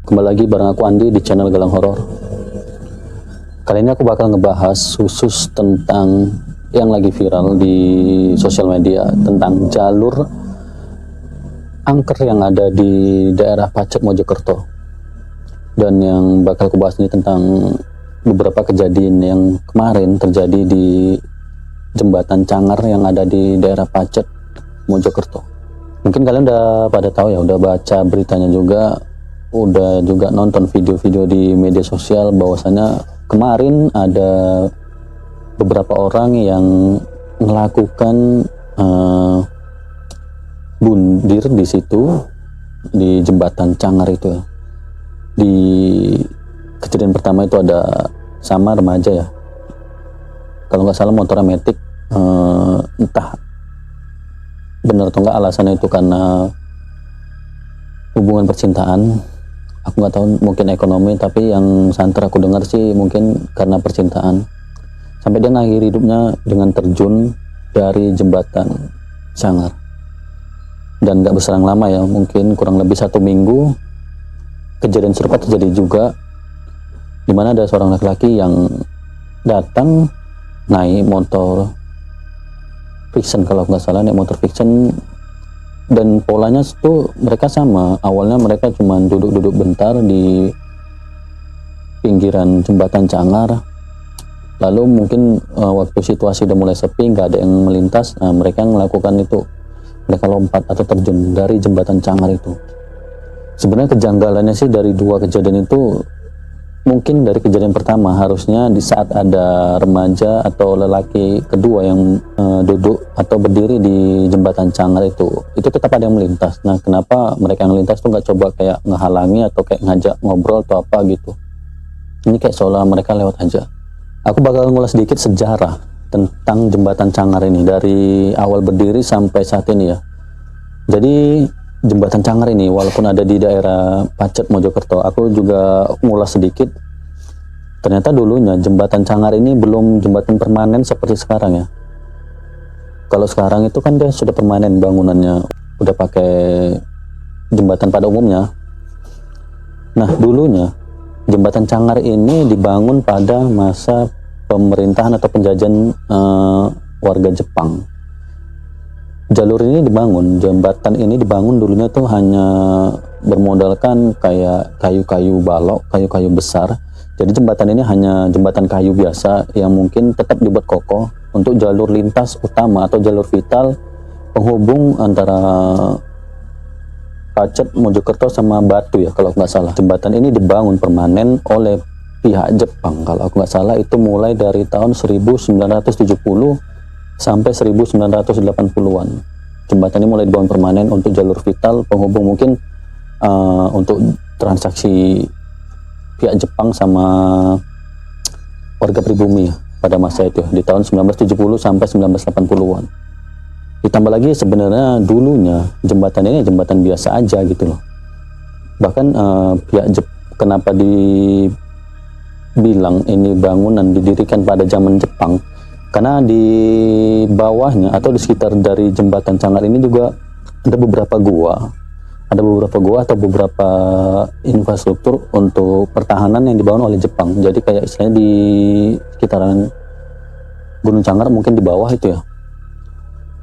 Kembali lagi bareng aku Andi di channel Galang Horor. Kali ini aku bakal ngebahas khusus tentang yang lagi viral di sosial media tentang jalur angker yang ada di daerah Pacet Mojokerto. Dan yang bakal aku bahas ini tentang beberapa kejadian yang kemarin terjadi di jembatan Cangar yang ada di daerah Pacet Mojokerto. Mungkin kalian udah pada tahu ya, udah baca beritanya juga, udah juga nonton video-video di media sosial bahwasanya kemarin ada beberapa orang yang melakukan bundir di situ di jembatan Cangar itu. Di kejadian pertama itu ada sama remaja ya, kalau nggak salah motor Matic, entah benar atau enggak alasannya itu karena hubungan percintaan, aku nggak tahu, mungkin ekonomi, tapi yang santer aku dengar sih mungkin karena percintaan, sampai dia mengakhiri hidupnya dengan terjun dari jembatan Cangar. Dan nggak berselang lama ya, mungkin kurang lebih 1 minggu, kejadian serupa terjadi juga, dimana ada seorang laki-laki yang datang naik motor fiction, kalau nggak salah naik motor fiction, dan polanya itu mereka sama. Awalnya mereka cuma duduk-duduk bentar di pinggiran jembatan Cangar, lalu mungkin waktu situasi udah mulai sepi, nggak ada yang melintas, mereka melakukan itu, mereka lompat atau terjun dari jembatan Cangar itu. Sebenarnya kejanggalannya sih dari dua kejadian itu, mungkin dari kejadian pertama harusnya di saat ada remaja atau lelaki kedua yang duduk atau berdiri di jembatan Cangar itu tetap ada yang melintas. Nah, kenapa mereka yang melintas tuh nggak coba kayak ngehalangi atau kayak ngajak ngobrol atau apa gitu? Ini kayak seolah mereka lewat aja. Aku bakal ngulas sedikit sejarah tentang jembatan Cangar ini dari awal berdiri sampai saat ini ya. Jadi jembatan Cangar ini walaupun ada di daerah Pacet Mojokerto, aku juga ngulas sedikit. Ternyata dulunya jembatan Cangar ini belum jembatan permanen seperti sekarang ya. Kalau sekarang itu kan dia sudah permanen bangunannya, udah pakai jembatan pada umumnya. Nah, dulunya jembatan Cangar ini dibangun pada masa pemerintahan atau penjajahan warga Jepang. Jalur ini dibangun, jembatan ini dibangun dulunya tuh hanya bermodalkan kayak kayu-kayu balok, kayu-kayu besar. Jadi jembatan ini hanya jembatan kayu biasa yang mungkin tetap dibuat kokoh untuk jalur lintas utama atau jalur vital penghubung antara Pacet Mojokerto sama Batu ya, kalau nggak salah. Jembatan ini dibangun permanen oleh pihak Jepang, kalau aku nggak salah itu mulai dari tahun 1970 sampai 1980-an. Jembatan ini mulai dibangun permanen untuk jalur vital penghubung mungkin untuk transaksi pihak Jepang sama warga pribumi ya, pada masa itu di tahun 1970 sampai 1980-an. Ditambah lagi sebenarnya dulunya jembatan ini jembatan biasa aja gitu loh. Bahkan kenapa dibilang ini bangunan didirikan pada zaman Jepang, karena di bawahnya atau di sekitar dari jembatan Cangar ini juga ada beberapa gua atau beberapa infrastruktur untuk pertahanan yang dibangun oleh Jepang. Jadi kayak istilahnya di sekitaran Gunung Cangar, mungkin di bawah itu ya,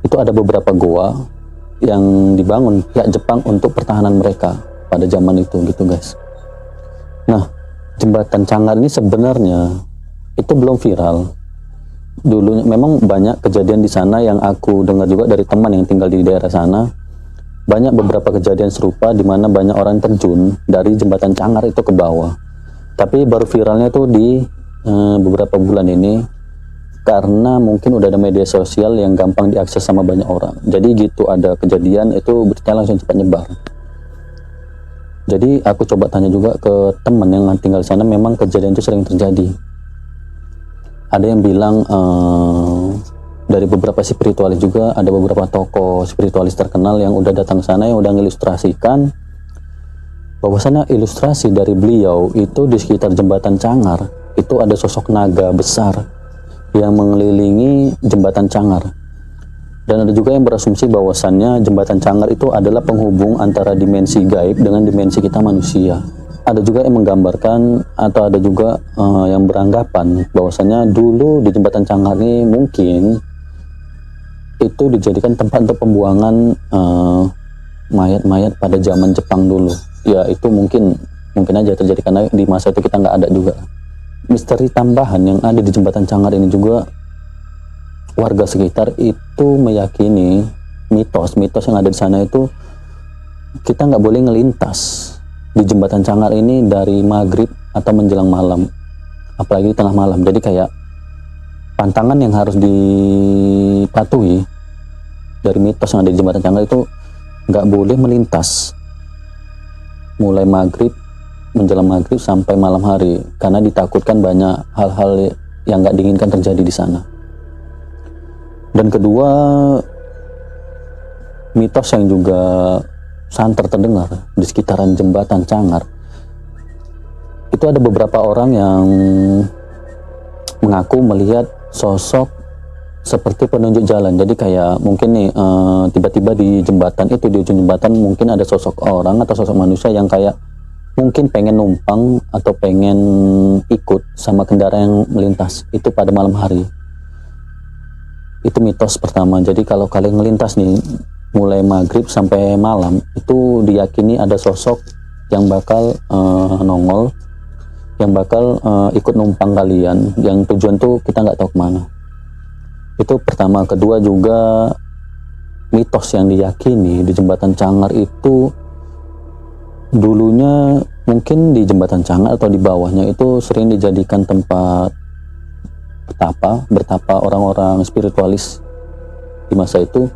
itu ada beberapa gua yang dibangun pihak Jepang untuk pertahanan mereka pada zaman itu gitu guys. Nah, jembatan Cangar ini sebenarnya itu belum viral. Dulunya memang banyak kejadian di sana yang aku dengar juga dari teman yang tinggal di daerah sana. Banyak beberapa kejadian serupa di mana banyak orang terjun dari jembatan Cangar itu ke bawah. Tapi baru viralnya tuh di beberapa bulan ini karena mungkin udah ada media sosial yang gampang diakses sama banyak orang. Jadi gitu ada kejadian itu beritanya langsung cepat nyebar. Jadi aku coba tanya juga ke teman yang tinggal di sana, memang kejadian itu sering terjadi. Ada yang bilang dari beberapa spiritualis juga, ada beberapa tokoh spiritualis terkenal yang udah datang ke sana yang udah mengilustrasikan bahwasannya ilustrasi dari beliau itu di sekitar jembatan Cangar itu ada sosok naga besar yang mengelilingi jembatan Cangar. Dan ada juga yang berasumsi bahwasannya jembatan Cangar itu adalah penghubung antara dimensi gaib dengan dimensi kita manusia. ada juga yang menggambarkan atau ada juga yang beranggapan bahwasanya dulu di Jembatan Cangar ini mungkin itu dijadikan tempat untuk pembuangan mayat-mayat pada zaman Jepang dulu. Ya itu mungkin aja terjadi karena di masa itu kita nggak ada juga. Misteri tambahan yang ada di Jembatan Cangar ini juga, warga sekitar itu meyakini mitos yang ada di sana itu kita nggak boleh ngelintas di Jembatan Cangar ini dari maghrib atau menjelang malam, apalagi di tengah malam. Jadi kayak pantangan yang harus dipatuhi dari mitos yang ada di Jembatan Cangar itu nggak boleh melintas mulai maghrib menjelang maghrib sampai malam hari, karena ditakutkan banyak hal-hal yang nggak diinginkan terjadi di sana. Dan kedua, mitos yang juga santer terdengar di sekitaran Jembatan Cangar itu ada beberapa orang yang mengaku melihat sosok seperti penunjuk jalan. Jadi kayak mungkin nih tiba-tiba di jembatan itu, di ujung jembatan mungkin ada sosok orang atau sosok manusia yang kayak mungkin pengen numpang atau pengen ikut sama kendaraan yang melintas itu pada malam hari. Itu mitos pertama. Jadi kalau kalian melintas nih mulai maghrib sampai malam, itu diyakini ada sosok yang bakal nongol, yang bakal ikut numpang kalian, yang tujuan tuh kita nggak tahu kemana. Itu pertama. Kedua juga, mitos yang diyakini di Jembatan Cangar itu dulunya mungkin di Jembatan Cangar atau di bawahnya itu sering dijadikan tempat bertapa orang-orang spiritualis di masa itu.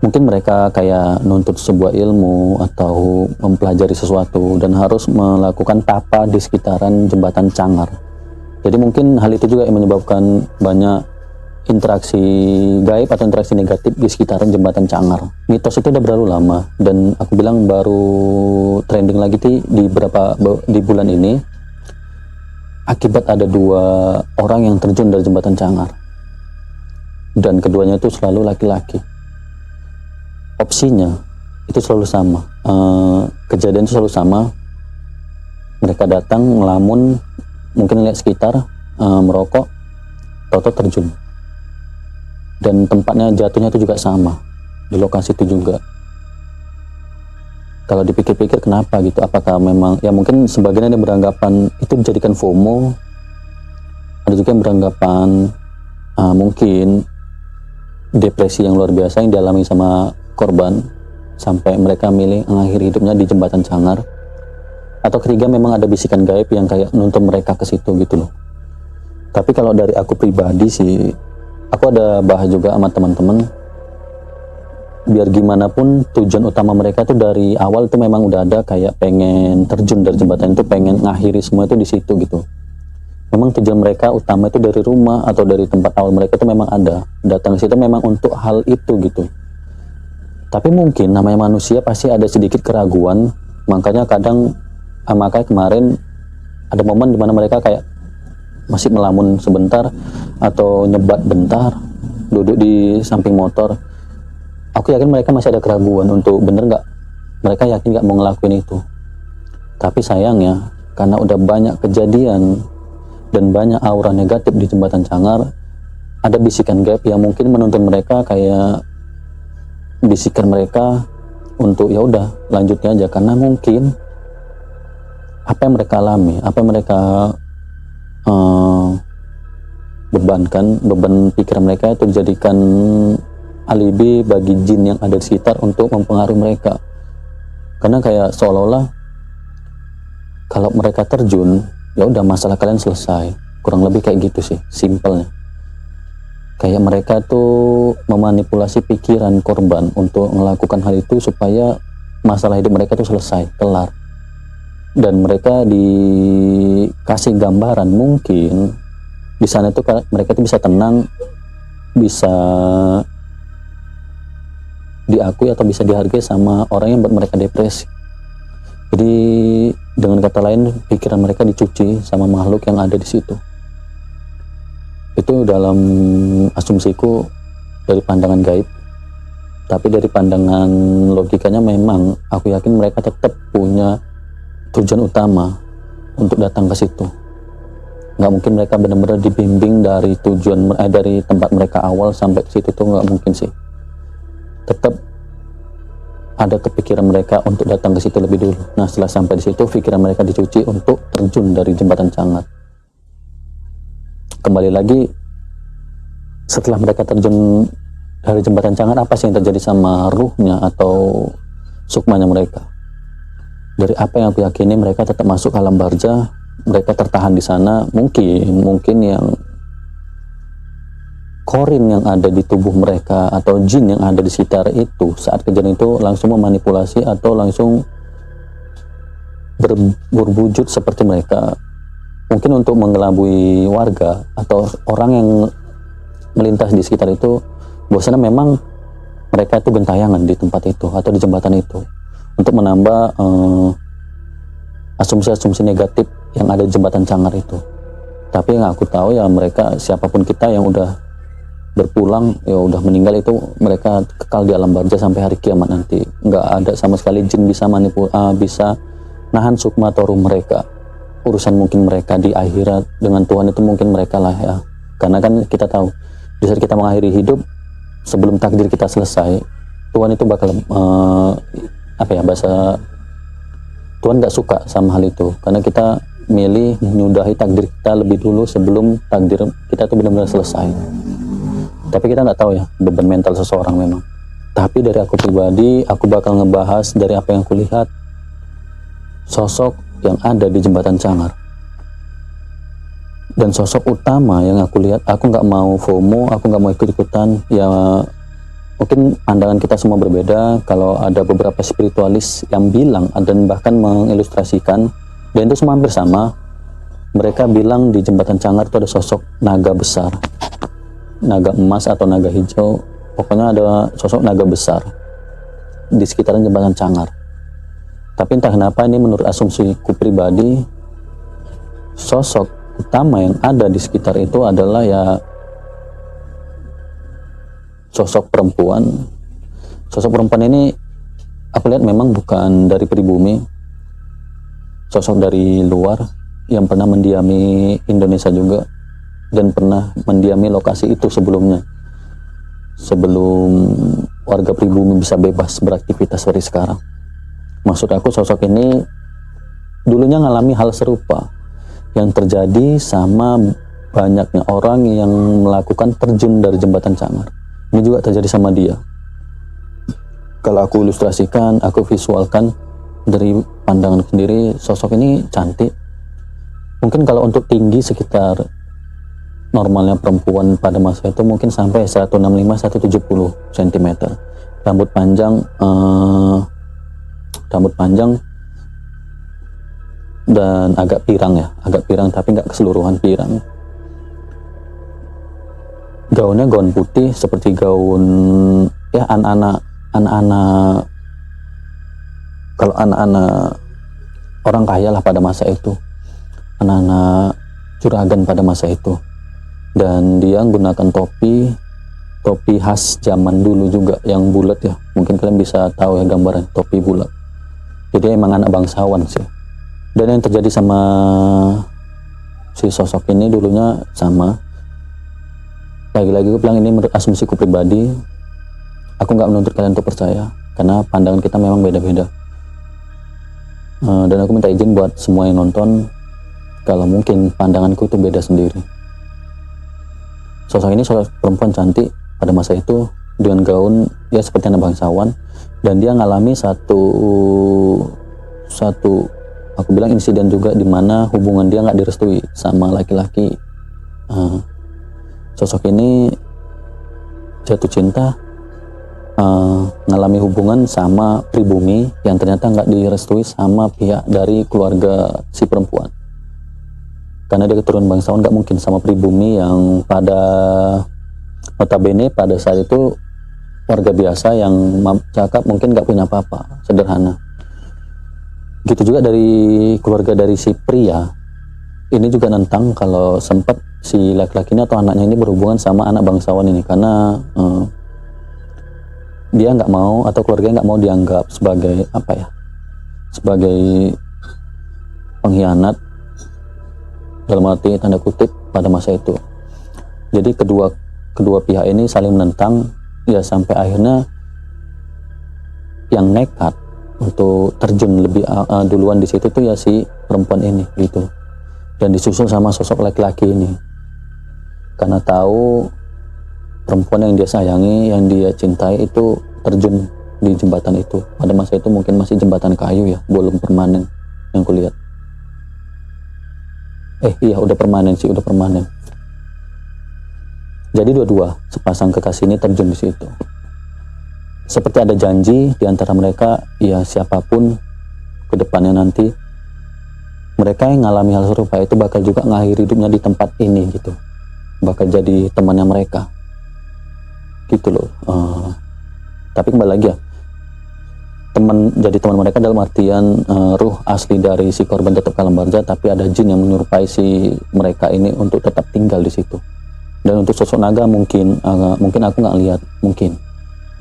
Mungkin mereka kayak nuntut sebuah ilmu atau mempelajari sesuatu dan harus melakukan tapa di sekitaran Jembatan Cangar. Jadi mungkin hal itu juga yang menyebabkan banyak interaksi gaib atau interaksi negatif di sekitaran Jembatan Cangar. Mitos itu udah berlalu lama dan aku bilang baru trending lagi di bulan ini akibat ada 2 orang yang terjun dari Jembatan Cangar, dan keduanya itu selalu laki-laki. Opsinya itu selalu sama, kejadian itu selalu sama. Mereka datang ngelamun, mungkin lihat sekitar, merokok, toto terjun, dan tempatnya jatuhnya itu juga sama di lokasi itu juga. Kalau dipikir-pikir kenapa gitu, apakah memang ya mungkin sebagian ada yang beranggapan itu dijadikan FOMO, ada juga yang beranggapan mungkin depresi yang luar biasa yang dialami sama korban sampai mereka milih mengakhiri hidupnya di Jembatan Cangar. Atau ketiga, memang ada bisikan gaib yang kayak nuntun mereka ke situ gitu loh. Tapi kalau dari aku pribadi sih, aku ada bahas juga sama teman-teman, biar gimana pun tujuan utama mereka tuh dari awal itu memang udah ada kayak pengen terjun dari jembatan itu, pengen ngakhiri semua itu di situ gitu. Memang tujuan mereka utama itu dari rumah atau dari tempat awal mereka itu memang ada, datang ke situ memang untuk hal itu gitu. Tapi mungkin namanya manusia pasti ada sedikit keraguan, makanya kemarin ada momen dimana mereka kayak masih melamun sebentar atau nyebat bentar, duduk di samping motor. Aku yakin mereka masih ada keraguan untuk bener nggak, mereka yakin nggak mau ngelakuin itu. Tapi sayangnya karena udah banyak kejadian dan banyak aura negatif di Jembatan Cangar, ada bisikan gaib yang mungkin menuntun mereka, kayak bisikan mereka untuk ya udah lanjutnya aja, karena mungkin apa yang mereka alami, apa yang mereka beban pikiran mereka itu dijadikan alibi bagi jin yang ada di sekitar untuk mempengaruhi mereka. Karena kayak seolah-olah kalau mereka terjun ya udah masalah kalian selesai, kurang lebih kayak gitu sih simpelnya. Kayak mereka tuh memanipulasi pikiran korban untuk melakukan hal itu supaya masalah hidup mereka tuh selesai, kelar. Dan mereka dikasih gambaran mungkin di sana tuh mereka tuh bisa tenang, bisa diakui atau bisa dihargai sama orang yang buat mereka depresi. Jadi dengan kata lain, pikiran mereka dicuci sama makhluk yang ada di situ. Itu dalam asumsiku dari pandangan gaib. Tapi dari pandangan logikanya memang aku yakin mereka tetap punya tujuan utama untuk datang ke situ. Nggak mungkin mereka benar-benar dibimbing dari tujuan dari tempat mereka awal sampai ke situ tuh nggak mungkin sih. Tetap ada kepikiran mereka untuk datang ke situ lebih dulu. Nah, setelah sampai di situ, pikiran mereka dicuci untuk terjun dari jembatan Cangar. Kembali lagi, setelah mereka terjun dari jembatan Cangar, apa sih yang terjadi sama ruhnya atau sukmanya mereka? Dari apa yang aku yakini, mereka tetap masuk ke alam barza, mereka tertahan di sana. Mungkin yang korin yang ada di tubuh mereka atau jin yang ada di sekitar itu saat kejadian itu langsung memanipulasi atau langsung berwujud seperti mereka, mungkin untuk mengelabui warga atau orang yang melintas di sekitar itu. Bahwasanya memang mereka itu gentayangan di tempat itu atau di jembatan itu untuk menambah asumsi-asumsi negatif yang ada di jembatan Cangar itu. Tapi yang aku tahu ya, mereka siapapun kita yang udah berpulang, ya udah meninggal, itu mereka kekal di alam barza sampai hari kiamat nanti. Nggak ada sama sekali jin bisa bisa nahan sukma atau ruh mereka. Urusan mungkin mereka di akhirat dengan Tuhan itu mungkin mereka lah ya. Karena kan kita tahu di saat kita mengakhiri hidup, sebelum takdir kita selesai, Tuhan itu bakal bahasa Tuhan nggak suka sama hal itu, karena kita milih menyudahi takdir kita lebih dulu sebelum takdir kita itu benar-benar selesai. Tapi kita nggak tahu ya beban mental seseorang memang. Tapi dari aku pribadi, aku bakal ngebahas dari apa yang kulihat sosok yang ada di jembatan Cangar. Dan sosok utama yang aku lihat, aku nggak mau FOMO, aku nggak mau ikut-ikutan. Ya mungkin pandangan kita semua berbeda. Kalau ada beberapa spiritualis yang bilang dan bahkan mengilustrasikan, dan itu semua hampir sama. Mereka bilang di jembatan Cangar itu ada sosok naga besar, naga emas atau naga hijau, pokoknya ada sosok naga besar di sekitaran jembatan Cangar. Tapi entah kenapa ini menurut asumsiku pribadi, sosok utama yang ada di sekitar itu adalah ya sosok perempuan. Sosok perempuan ini aku lihat memang bukan dari pribumi, sosok dari luar yang pernah mendiami Indonesia juga dan pernah mendiami lokasi itu sebelumnya, sebelum warga pribumi bisa bebas beraktivitas seperti sekarang. Maksud aku, sosok ini dulunya ngalami hal serupa yang terjadi sama banyaknya orang yang melakukan terjun dari jembatan Cangar. Ini juga terjadi sama dia. Kalau aku ilustrasikan, aku visualkan dari pandangan sendiri, sosok ini cantik. Mungkin kalau untuk tinggi sekitar normalnya perempuan pada masa itu mungkin sampai 165-170 cm. Rambut panjang dan agak pirang tapi nggak keseluruhan pirang. Gaunnya gaun putih seperti gaun ya anak-anak kalau anak-anak orang kaya lah pada masa itu, anak-anak juragan pada masa itu. Dan dia menggunakan topi khas zaman dulu juga yang bulat ya, mungkin kalian bisa tahu ya gambaran topi bulat. Jadi emang anak bangsawan sih. Dan yang terjadi sama si sosok ini dulunya sama, lagi-lagi aku bilang ini menurut asumsiku pribadi, aku nggak menuntut kalian untuk percaya karena pandangan kita memang beda-beda. Dan aku minta izin buat semua yang nonton kalau mungkin pandanganku itu beda sendiri. Sosok ini sosok perempuan cantik pada masa itu dengan gaun ya seperti anak bangsawan, dan dia ngalami satu aku bilang insiden juga di mana hubungan dia nggak direstui sama laki-laki. Sosok ini jatuh cinta, ngalami hubungan sama pribumi yang ternyata nggak direstui sama pihak dari keluarga si perempuan. Karena dia keturunan bangsawan, nggak mungkin sama pribumi yang pada notabene pada saat itu warga biasa yang cakap, mungkin nggak punya apa-apa, sederhana. Gitu juga dari keluarga dari si pria ini juga nentang kalau sempat si laki-laki ini atau anaknya ini berhubungan sama anak bangsawan ini, karena dia nggak mau atau keluarganya nggak mau dianggap sebagai sebagai pengkhianat dalam arti tanda kutip pada masa itu. Jadi kedua pihak ini saling menentang ya, sampai akhirnya yang nekat untuk terjun lebih duluan di situ tuh ya si perempuan ini gitu, dan disusul sama sosok laki-laki ini karena tahu perempuan yang dia sayangi, yang dia cintai itu terjun di jembatan itu. Pada masa itu mungkin masih jembatan kayu ya, belum permanen yang kulihat. Iya udah permanen sih, udah permanen. Jadi dua-dua sepasang kekasih ini terjun di situ. Seperti ada janji di antara mereka, ya siapapun ke depannya nanti mereka yang ngalami hal serupa itu bakal juga ngakhiri hidupnya di tempat ini gitu, bakal jadi temannya mereka gitu loh. Tapi kembali lagi ya, jadi teman mereka dalam artian ruh asli dari si korban tetap Kalambarja, tapi ada jin yang menyerupai si mereka ini untuk tetap tinggal di situ. Dan untuk sosok naga mungkin aku nggak lihat, mungkin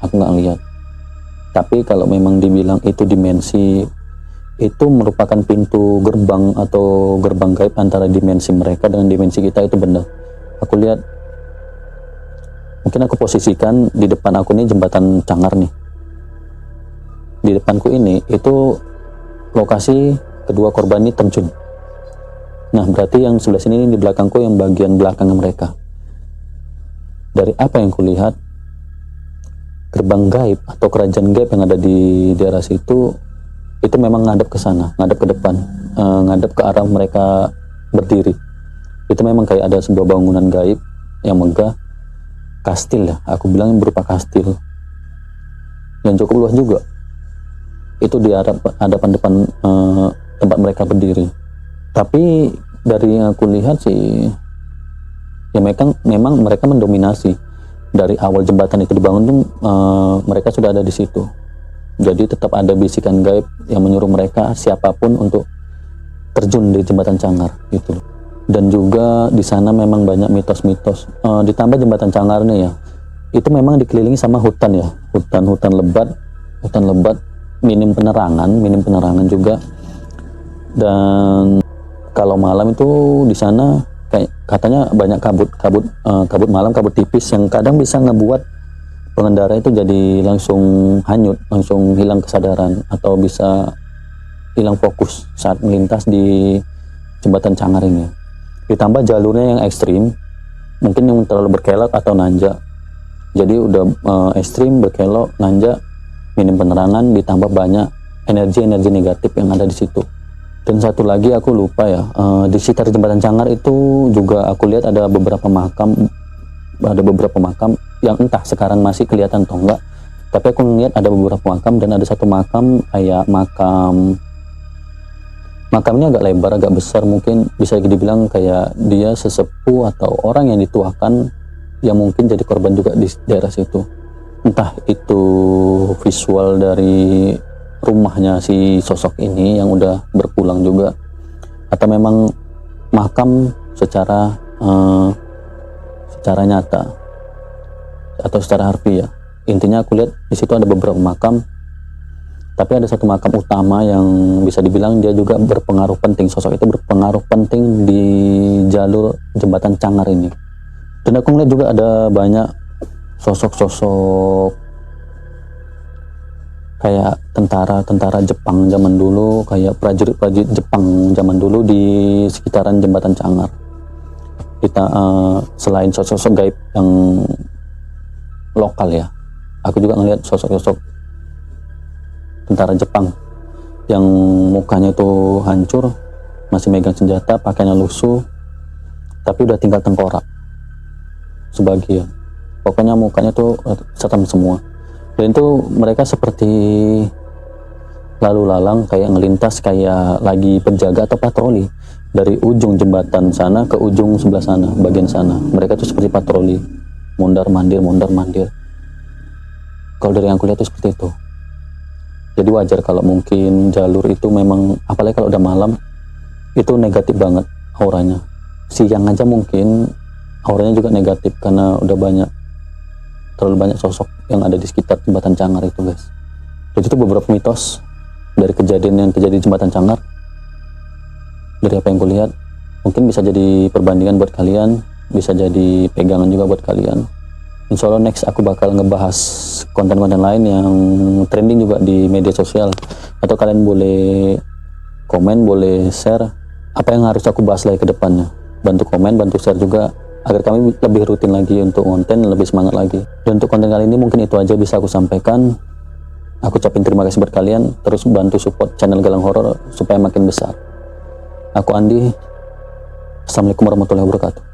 aku nggak lihat. Tapi kalau memang dibilang itu dimensi, itu merupakan pintu gerbang atau gerbang gaib antara dimensi mereka dengan dimensi kita, itu benar. Aku lihat, mungkin aku posisikan di depan aku ini jembatan Cangar nih. Di depanku ini itu lokasi kedua korban ini terjun. Nah berarti yang sebelah sini di belakangku yang bagian belakang mereka. Dari apa yang kulihat, gerbang gaib atau kerajaan gaib yang ada di daerah situ itu memang ngadep ke sana, ngadep ke depan, ngadep ke arah mereka berdiri. Itu memang kayak ada sebuah bangunan gaib yang megah, kastil ya, aku bilang berupa kastil yang cukup luas juga. Itu di hadapan depan tempat mereka berdiri. Tapi dari yang aku lihat sih, ya memang mereka mendominasi dari awal jembatan itu dibangun tuh, mereka sudah ada di situ. Jadi tetap ada bisikan gaib yang menyuruh mereka siapapun untuk terjun di jembatan Cangar gitu. Dan juga di sana memang banyak mitos-mitos. Ditambah jembatan Cangar nih ya, itu memang dikelilingi sama hutan ya, hutan lebat, minim penerangan juga. Dan kalau malam itu di sana kayak katanya banyak kabut malam, kabut tipis yang kadang bisa ngebuat pengendara itu jadi langsung hanyut, langsung hilang kesadaran atau bisa hilang fokus saat melintas di jembatan Cangar ini. Ditambah jalurnya yang ekstrim, mungkin yang terlalu berkelok atau nanjak. Jadi udah ekstrim, berkelok, nanjak, minim penerangan, ditambah banyak energi-energi negatif yang ada di situ. Dan satu lagi aku lupa ya, di sekitar jembatan Cangar itu juga aku lihat ada beberapa makam yang entah sekarang masih kelihatan atau enggak, tapi aku ngeliat ada beberapa makam, dan ada satu makam kayak makamnya agak lebar, agak besar, mungkin bisa dibilang kayak dia sesepuh atau orang yang dituakan yang mungkin jadi korban juga di daerah situ. Entah itu visual dari rumahnya si sosok ini yang udah berpulang juga, atau memang makam secara nyata atau secara harfiah. Intinya aku lihat di situ ada beberapa makam, tapi ada satu makam utama yang bisa dibilang dia juga berpengaruh penting. Sosok itu berpengaruh penting di jalur jembatan Cangar ini. Dan aku ngeliat juga ada banyak sosok-sosok kayak tentara Jepang zaman dulu, kayak prajurit Jepang zaman dulu di sekitaran jembatan Cangar. Selain sosok-sosok gaib yang lokal ya, aku juga ngelihat sosok-sosok tentara Jepang yang mukanya itu hancur, masih megang senjata, pakainya lusuh, tapi udah tinggal tengkorak sebagian. Pokoknya mukanya tuh setam semua. Dan itu mereka seperti lalu lalang, kayak ngelintas, kayak lagi penjaga atau patroli dari ujung jembatan sana ke ujung sebelah sana, bagian sana. Mereka tuh seperti patroli, mondar mandir. Kalau dari yang aku lihat tuh seperti itu. Jadi wajar kalau mungkin jalur itu memang, apalagi kalau udah malam, itu negatif banget auranya. Siang aja mungkin auranya juga negatif karena udah terlalu banyak sosok yang ada di sekitar jembatan Cangar itu, guys. Jadi itu beberapa mitos dari kejadian yang terjadi di jembatan Cangar. dari apa yang kulihat. Mungkin bisa jadi perbandingan buat kalian, bisa jadi pegangan juga buat kalian. Insya Allah next aku bakal ngebahas konten-konten lain yang trending juga di media sosial, atau kalian boleh komen, boleh share apa yang harus aku bahas lagi ke depannya. Bantu komen, bantu share juga agar kami lebih rutin lagi untuk konten, lebih semangat lagi. Dan untuk konten kali ini mungkin itu aja bisa aku sampaikan. Aku ucapin terima kasih buat kalian, terus bantu support channel Galang Horor supaya makin besar. Aku Andi, Assalamualaikum warahmatullahi wabarakatuh.